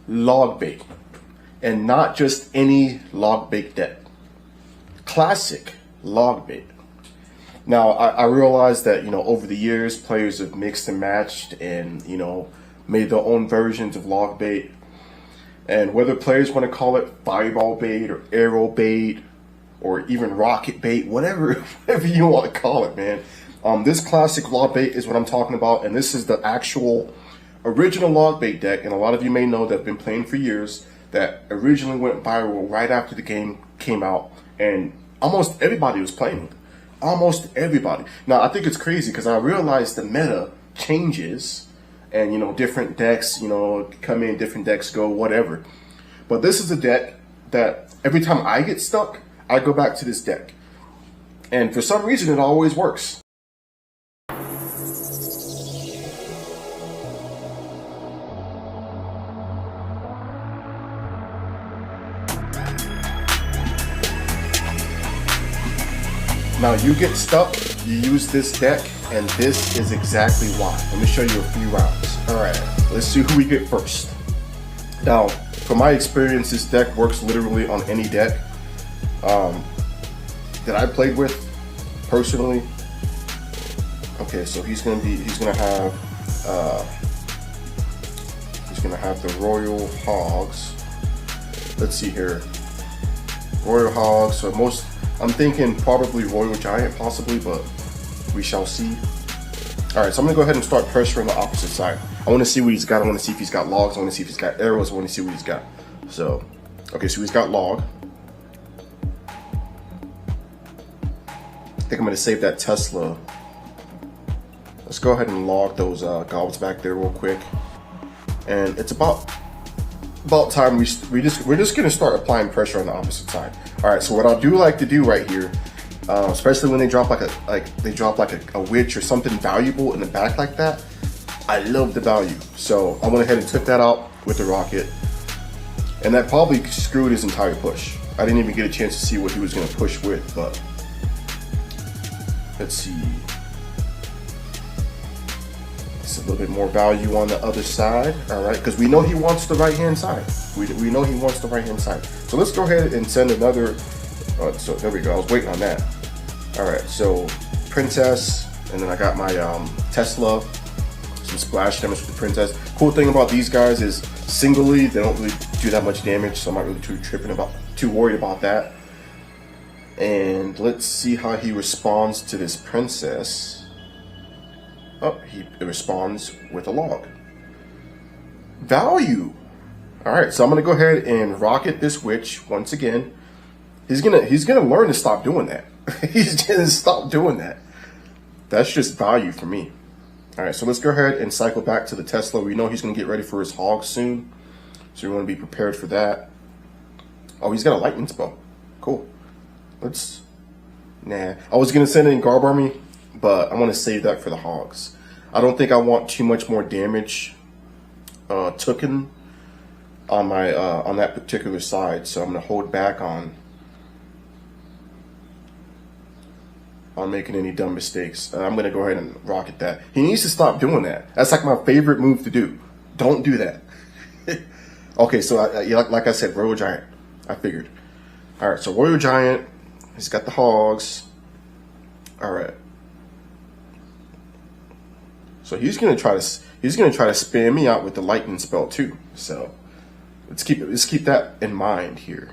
log bait, and not just any log bait deck. Classic log bait. Now I realize that, you know, over the years players have mixed and matched and, you know, made their own versions of log bait. And whether players want to call it fireball bait or arrow bait or even rocket bait, whatever you want to call it, man. This classic log bait is what I'm talking about, and this is the actual original log bait deck. And a lot of you may know that I've been playing for years, that originally went viral right after the game came out, and almost everybody was playing it. Almost everybody. Now I think it's crazy because I realized the meta changes, and you know, different decks, you know, come in, different decks go, whatever. But this is a deck that every time I get stuck, I go back to this deck, and for some reason it always works. Now you get stuck, you use this deck, and this is exactly why. Let me show you a few rounds. All right, let's see who we get first. Now, from my experience, this deck works literally on any deck that I played with personally. Okay, so he's gonna have the Royal Hogs. Let's see here, Royal Hogs. So I'm thinking probably Royal Giant possibly, but we shall see. All right, so I'm gonna go ahead and start pressuring the opposite side. I wanna see what he's got. I wanna see if he's got logs. I wanna see if he's got arrows. I wanna see what he's got. So, okay, so he's got log. I think I'm gonna save that Tesla. Let's go ahead and log those gobs back there real quick. And it's about time we're just gonna start applying pressure on the opposite side. All right, so what I do like to do right here, especially when they drop like a witch or something valuable in the back like that, I love the value. So I went ahead and took that out with the rocket, and that probably screwed his entire push. I didn't even get a chance to see what he was gonna push with, but let's see. It's a little bit more value on the other side, all right? Because we know he wants the right-hand side. We know he wants the right-hand side. So let's go ahead and send another, so there we go, I was waiting on that. All right, so Princess, and then I got my Tesla, some splash damage with the Princess. Cool thing about these guys is singly, they don't really do that much damage, so I'm not really too worried about that. And let's see how he responds to this Princess. Oh, he responds with a log. Value. All right, so I'm gonna go ahead and rocket this witch once again. He's gonna learn to stop doing that. He's gonna stop doing that. That's just value for me. All right, so let's go ahead and cycle back to the Tesla. We know he's gonna get ready for his hog soon, so we want to be prepared for that. Oh, he's got a lightning spell. Cool. Nah, I was gonna send in Garb Army, but I want to save that for the hogs. I don't think I want too much more damage taken on my on that particular side, so I'm gonna hold back on making any dumb mistakes. I'm gonna go ahead and rocket that. He needs to stop doing that. That's like my favorite move to do. Don't do that. Okay, so like I said, Royal Giant. I figured. All right, so Royal Giant. He's got the hogs. All right. So he's gonna try to spam me out with the lightning spell too. So let's keep that in mind here.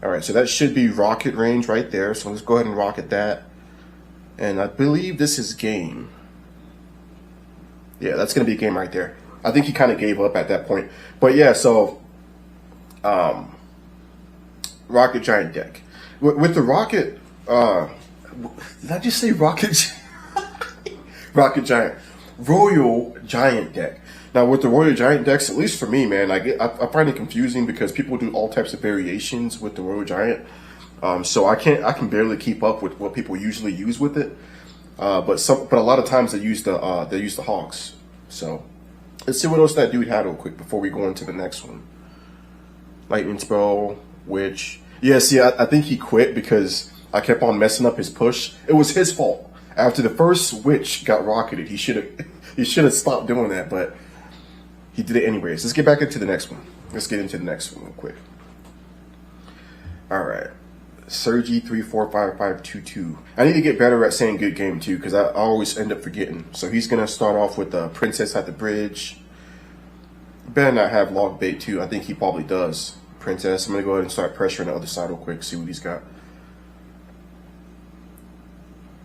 All right, so that should be rocket range right there. So let's go ahead and rocket that. And I believe this is game. Yeah, that's gonna be a game right there. I think he kind of gave up at that point. But yeah, so Rocket Giant deck. With the Rocket, did I just say Rocket? Rocket Giant. Royal Giant deck. Now with the Royal Giant decks, at least for me, man, I find it confusing because people do all types of variations with the Royal Giant. So I can barely keep up with what people usually use with it. But a lot of times they use the hogs. So let's see what else that dude had real quick before we go into the next one. Lightning spell, witch. Yeah, see, I think he quit because I kept on messing up his push. It was his fault. After the first witch got rocketed, he should have stopped doing that, but he did it anyways. Let's get back into the next one. Let's get into the next one real quick. All right. Sir G345522. I need to get better at saying good game too, because I always end up forgetting. So he's going to start off with the Princess at the Bridge. Better not have log bait too. I think he probably does. Princess. I'm going to go ahead and start pressuring the other side real quick, see what he's got.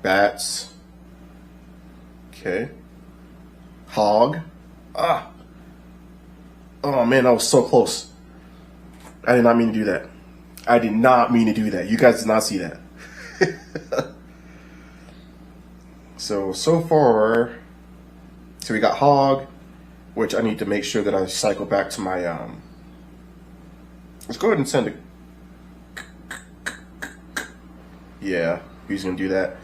Bats. Okay. Hog. Ah. Oh man, that was so close. I did not mean to do that. I did not mean to do that. You guys did not see that. So far, so we got Hog, which I need to make sure that I cycle back to my, let's go ahead and send it. Yeah, he's gonna do that.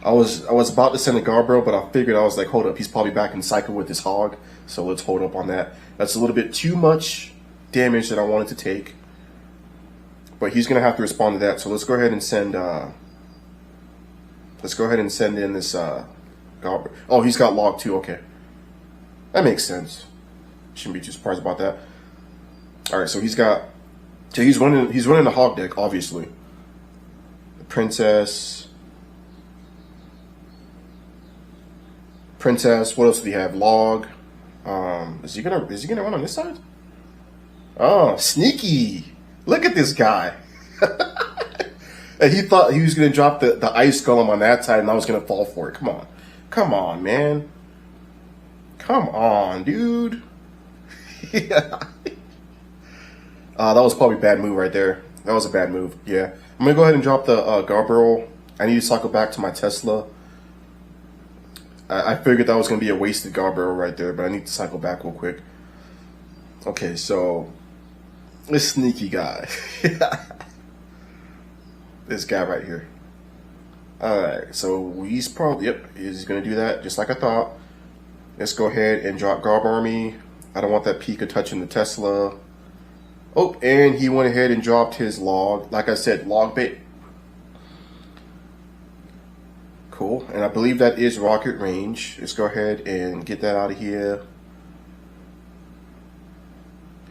I was about to send a Garbro, but I figured, I was like, hold up, he's probably back in cycle with his Hog, so let's hold up on that. That's a little bit too much damage that I wanted to take, but he's gonna have to respond to that. So let's go ahead and send. Let's go ahead and send in this Garbro. Oh, he's got log too. Okay, that makes sense. Shouldn't be too surprised about that. All right, so he's got. So he's running the Hog deck, obviously. The Princess. What else do we have? Log. Is he gonna run on this side? Oh, sneaky! Look at this guy. And he thought he was gonna drop the ice golem on that side, and I was gonna fall for it. Come on, man. Come on, dude. Yeah. That was probably a bad move right there. That was a bad move. Yeah. I'm gonna go ahead and drop the Garbro. I need to cycle back to my Tesla. I figured that was going to be a wasted Garbro right there, but I need to cycle back real quick. Okay, so this sneaky guy. This guy right here. Alright, so he's probably, yep, he's going to do that just like I thought. Let's go ahead and drop Garb Army. I don't want that Pika touching the Tesla. Oh, and he went ahead and dropped his log. Like I said, log bait. Cool, and I believe that is rocket range. Let's go ahead and get that out of here.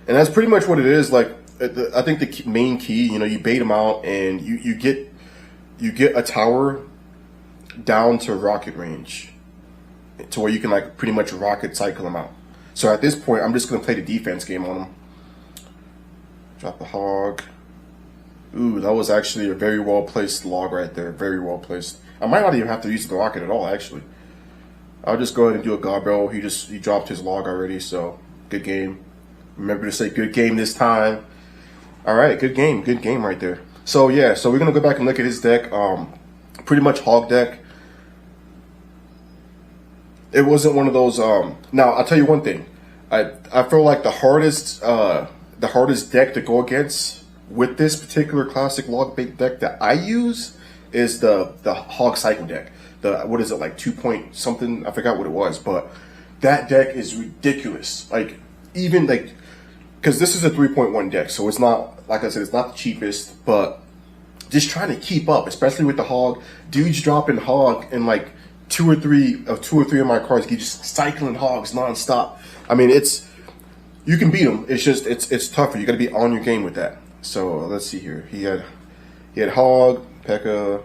And that's pretty much what it is. Like, I think the main key, you know, you bait them out and you get a tower down to rocket range, to where you can like pretty much rocket cycle them out. So at this point, I'm just gonna play the defense game on them. Drop the Hog. Ooh, that was actually a very well placed log right there. Very well placed. I might not even have to use the rocket at all, actually. I'll just go ahead and do a Garbro. He dropped his log already, so good game. Remember to say good game this time. All right, good game right there. So yeah, so we're gonna go back and look at his deck. Pretty much Hog deck. It wasn't one of those. Now I'll tell you one thing. I feel like the hardest deck to go against with this particular classic log bait deck that I use is the Hog Cycle deck. What is it, like 2 point something? I forgot what it was, but that deck is ridiculous. Like, even like, because this is a 3.1 deck, so it's not, like I said, it's not the cheapest, but just trying to keep up, especially with the Hog. Dudes dropping Hog in like two or three of my cards. You just cycling Hogs nonstop. I mean, you can beat them. It's just it's tougher. You got to be on your game with that. So let's see here. He had Hog, P.E.K.K.A,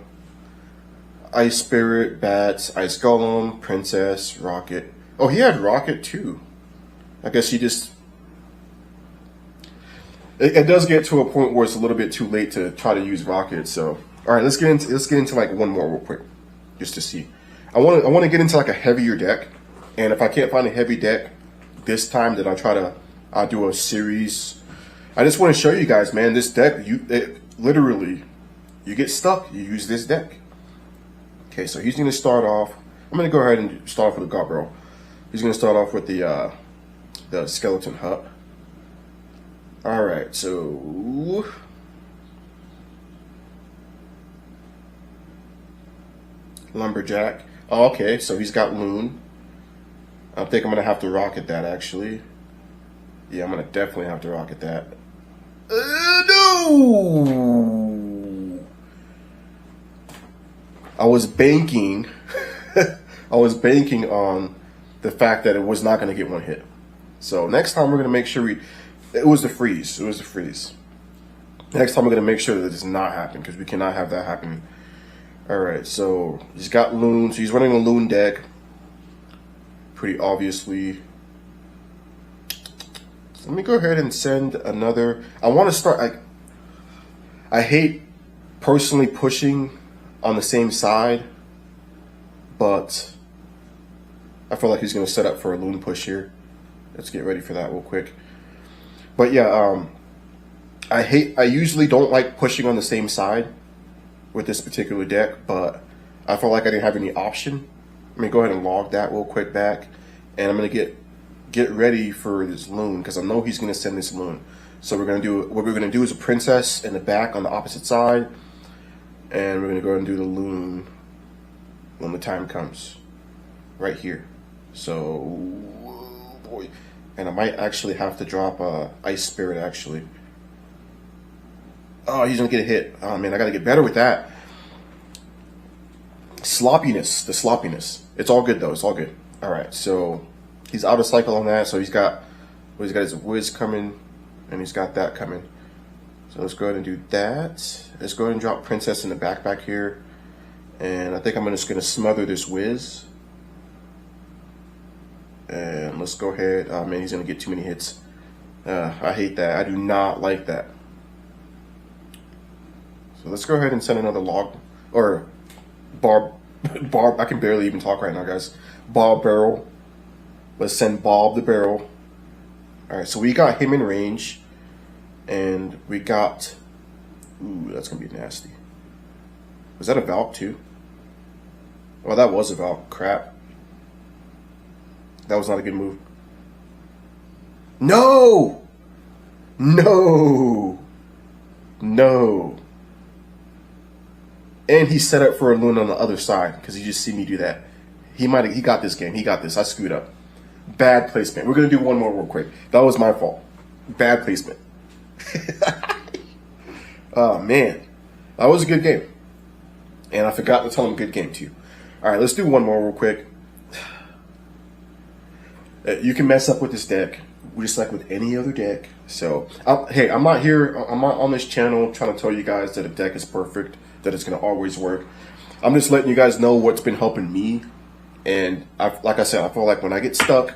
Ice Spirit, Bats, Ice Golem, Princess, Rocket. Oh, he had Rocket too. I guess he just. It does get to a point where it's a little bit too late to try to use Rocket. So, all right, let's get into like one more real quick, just to see. I want to get into like a heavier deck, and if I can't find a heavy deck this time, then I'll do a series. I just want to show you guys, man, this deck. Literally, you get stuck, you use this deck. Okay, so he's going to start off. I'm going to go ahead and start off with a Garbro. He's going to start off with the Skeleton Hut. All right, so Lumberjack. Oh, okay, so he's got Loon. I think I'm going to have to rocket that, actually. Yeah, I'm going to definitely have to rocket that. No! I was banking on the fact that it was not going to get one hit. So next time we're gonna make sure it was the freeze. It was the freeze. Next time we're gonna make sure that it does not happen because we cannot have that happen. All right, so he's got Loon. So he's running a Loon deck. Pretty obviously. So let me go ahead and send another. I want to start. I hate personally pushing on the same side, but I feel like he's gonna set up for a Loon push here. Let's get ready for that real quick. But yeah, I usually don't like pushing on the same side with this particular deck, but I felt like I didn't have any option. Let me go ahead and log that real quick back, and I'm gonna get ready for this Loon because I know he's gonna send this Loon. So what we're gonna do is a princess in the back on the opposite side, and we're gonna go ahead and do the Loon when the time comes, right here. So, boy, and I might actually have to drop Ice Spirit actually. Oh, he's gonna get a hit. Oh man, I gotta get better with that. Sloppiness, the sloppiness. It's all good though, it's all good. All right, so he's out of cycle on that. So he's got his Wiz coming, and he's got that coming. So let's go ahead and do that. Let's go ahead and drop Princess in the back here. And I think I'm just gonna smother this Wiz. And let's go ahead. Oh man, he's gonna get too many hits. I hate that. I do not like that. So let's go ahead and send another log or Barb. I can barely even talk right now, guys. Bob Barrel. Let's send Bob the Barrel. All right, so we got him in range, and we got. Ooh, that's gonna be nasty. Was that a Valk too? Oh, that was a Valk. Crap. That was not a good move. No! No! No! And he set up for a Loon on the other side because he just see me do that. He got this game. He got this. I screwed up. Bad placement. We're gonna do one more real quick. That was my fault. Bad placement. Oh man, that was a good game. And I forgot to tell him good game too. All right, let's do one more real quick. You can mess up with this deck just like with any other deck. So, hey, I'm not on this channel trying to tell you guys that a deck is perfect, that it's going to always work. I'm just letting you guys know what's been helping me. And like I said, I feel like when I get stuck,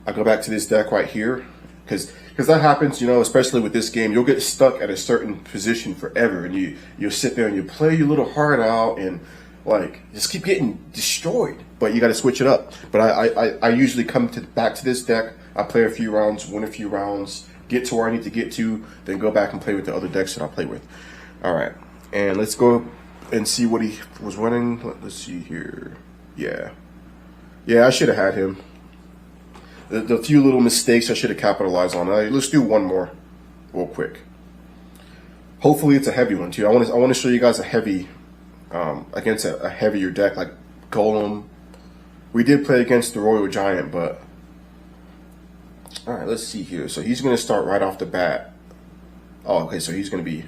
I go back to this deck right here. Because that happens, you know, especially with this game. You'll get stuck at a certain position forever. And you'll sit there and you play your little heart out and, like, just keep getting destroyed. But you got to switch it up. But I usually come back to this deck. I play a few rounds, win a few rounds, get to where I need to get to, then go back and play with the other decks that I play with. All right. And let's go and see what he was running. Let's see here. Yeah. Yeah, I should have had him. The few little mistakes I should have capitalized on. Let's do one more real quick. Hopefully it's a heavy one too. I want to show you guys a heavy, against a heavier deck like Golem. We did play against the Royal Giant, but all right, let's see here. So he's going to start right off the bat. Oh, okay, so he's going to be,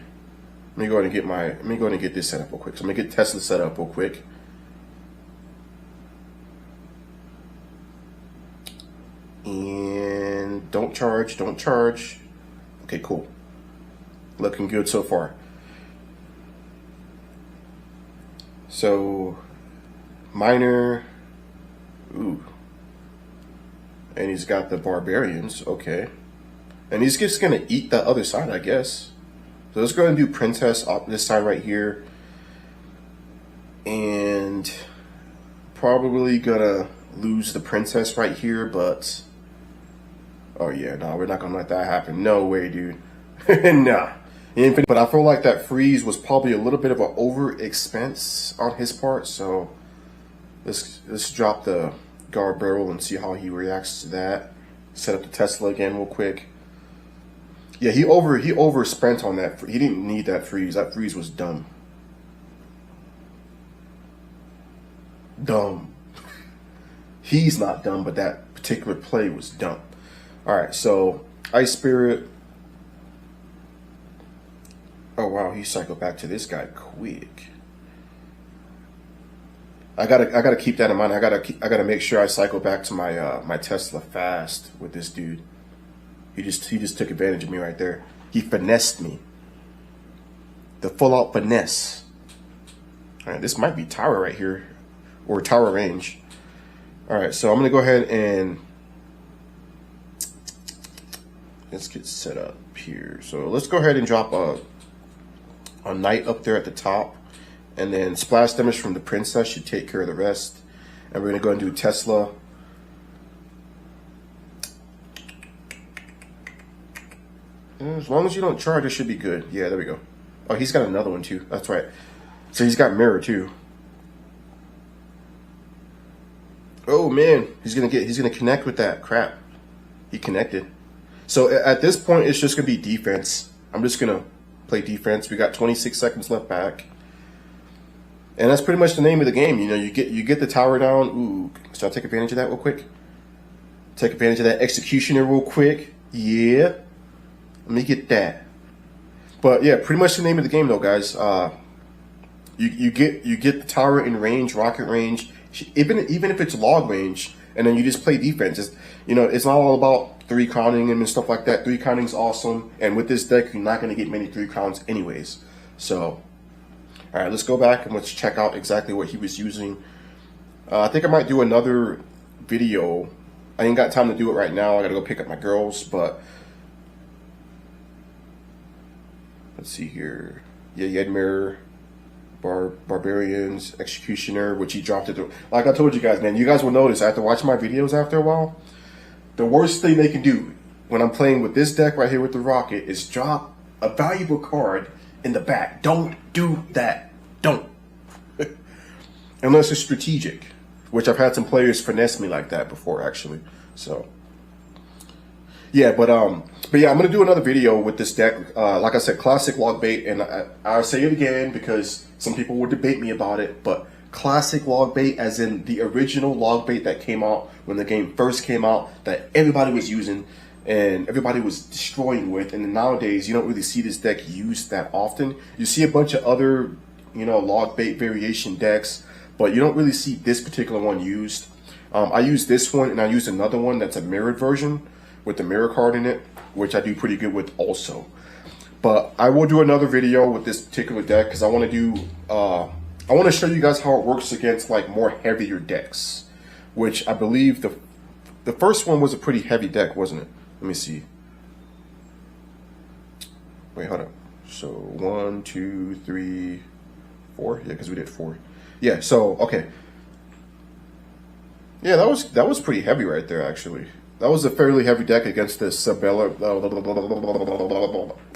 let me go ahead and get this set up real quick. So I'm going to get Tesla set up real quick. And don't charge. Okay, cool. Looking good so far. So, Miner. Ooh. And he's got the Barbarians. Okay. And he's just going to eat the other side, I guess. So let's go ahead and do Princess up this side right here. And probably going to lose the Princess right here, but... Oh yeah, no, we're not gonna let that happen. No way, dude. Nah. But I feel like that freeze was probably a little bit of an over expense on his part. So let's drop the Guard Barrel and see how he reacts to that. Set up the Tesla again real quick. Yeah, he overspent on that. He didn't need that freeze. That freeze was dumb. Dumb. He's not dumb, but that particular play was dumb. All right, so Ice Spirit. Oh wow, he cycled back to this guy quick. I gotta keep that in mind. I gotta make sure I cycle back to my my Tesla fast with this dude. He just took advantage of me right there. He finessed me. The full out finesse. All right, this might be tower right here, or tower range. All right, so I'm gonna go ahead and let's get set up here. So let's go ahead and drop a knight up there at the top, and then splash damage from the princess should take care of the rest. And we're gonna go and do Tesla. As long as you don't charge, it should be good. Yeah, there we go. Oh, he's got another one too. That's right. So he's got mirror too. Oh man, he's gonna connect with that crap. He connected. So at this point, it's just gonna be defense. I'm just gonna play defense. We got 26 seconds left back, and that's pretty much the name of the game. You know, you get the tower down. Ooh, should I take advantage of that real quick? Take advantage of that executioner real quick. Yeah, let me get that. But yeah, pretty much the name of the game though, guys. You get the tower in range, rocket range, even if it's log range, and then you just play defense. It's not all about 3 crowning him and stuff like that. 3 crowning's awesome, and with this deck, you're not going to get many 3 crowns anyways. So, all right, let's go back and let's check out exactly what he was using. I think I might do another video. I ain't got time to do it right now. I got to go pick up my girls, but let's see here. Yeah, Yedmir, Barbarians, Executioner, which he dropped it. Like I told you guys, man, you guys will notice after watching my videos after a while, the worst thing they can do when I'm playing with this deck right here with the Rocket is drop a valuable card in the back. Don't do that. Don't. Unless it's strategic, which I've had some players finesse me like that before, actually. So. Yeah, but yeah, I'm gonna do another video with this deck. Like I said, classic log bait, and I'll say it again because some people will debate me about it. But classic log bait, as in the original log bait that came out when the game first came out, that everybody was using and everybody was destroying with. And nowadays, you don't really see this deck used that often. You see a bunch of other, log bait variation decks, but you don't really see this particular one used. I use this one, and I use another one that's a mirrored version with the mirror card in it, which I do pretty good with also. But I will do another video with this particular deck because I want to show you guys how it works against like more heavier decks, which I believe the first one was a pretty heavy deck, wasn't it? Let me see. Wait, hold up. So 1, 2, 3, 4. Yeah, because we did 4. Yeah. So okay. Yeah, that was pretty heavy right there, actually. That was a fairly heavy deck against this Sabella.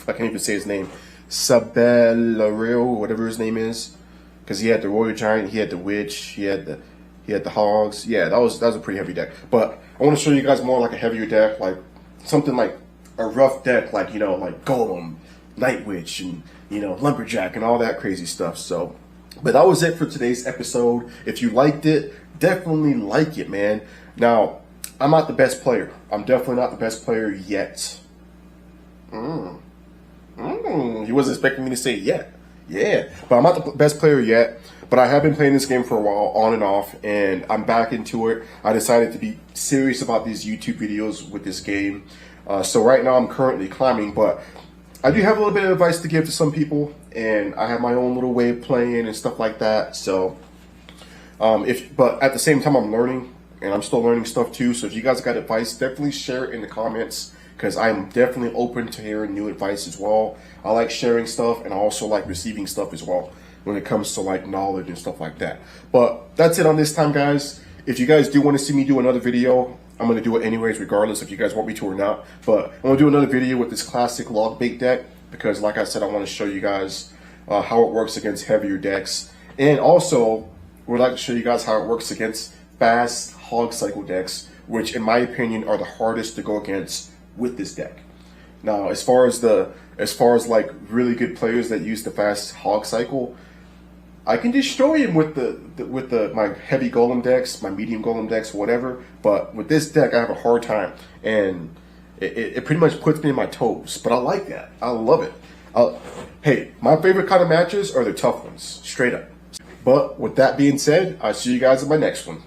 I can't even say his name. Sabellariel, whatever his name is, because he had the Royal Giant, he had the Witch, he had the Hogs. Yeah, that was a pretty heavy deck. But I want to show you guys more like a heavier deck, like something like a rough deck, like like Golem, Night Witch, and Lumberjack, and all that crazy stuff. So, but that was it for today's episode. If you liked it, definitely like it, man. Now, I'm not the best player. I'm definitely not the best player yet. He wasn't expecting me to say yet. Yeah, but I'm not the best player yet. But I have been playing this game for a while, on and off, and I'm back into it. I decided to be serious about these YouTube videos with this game. So right now I'm currently climbing, but I do have a little bit of advice to give to some people, and I have my own little way of playing and stuff like that. So, but at the same time, I'm learning. And I'm still learning stuff too. So if you guys got advice, definitely share it in the comments, because I'm definitely open to hearing new advice as well. I like sharing stuff, and I also like receiving stuff as well when it comes to like knowledge and stuff like that. But that's it on this time, guys. If you guys do want to see me do another video, I'm going to do it anyways, regardless if you guys want me to or not. But I'm going to do another video with this classic log bait deck, because like I said, I want to show you guys how it works against heavier decks. And also, would like to show you guys how it works against fast hog cycle decks, which in my opinion are the hardest to go against with this deck. Now, as far as like really good players that use the fast hog cycle, I can destroy him with my heavy golem decks, my medium golem decks, whatever. But with this deck, I have a hard time, and it pretty much puts me in my toes. But I like that. I love it. Hey, my favorite kind of matches are the tough ones, straight up. But with that being said, I'll see you guys in my next one.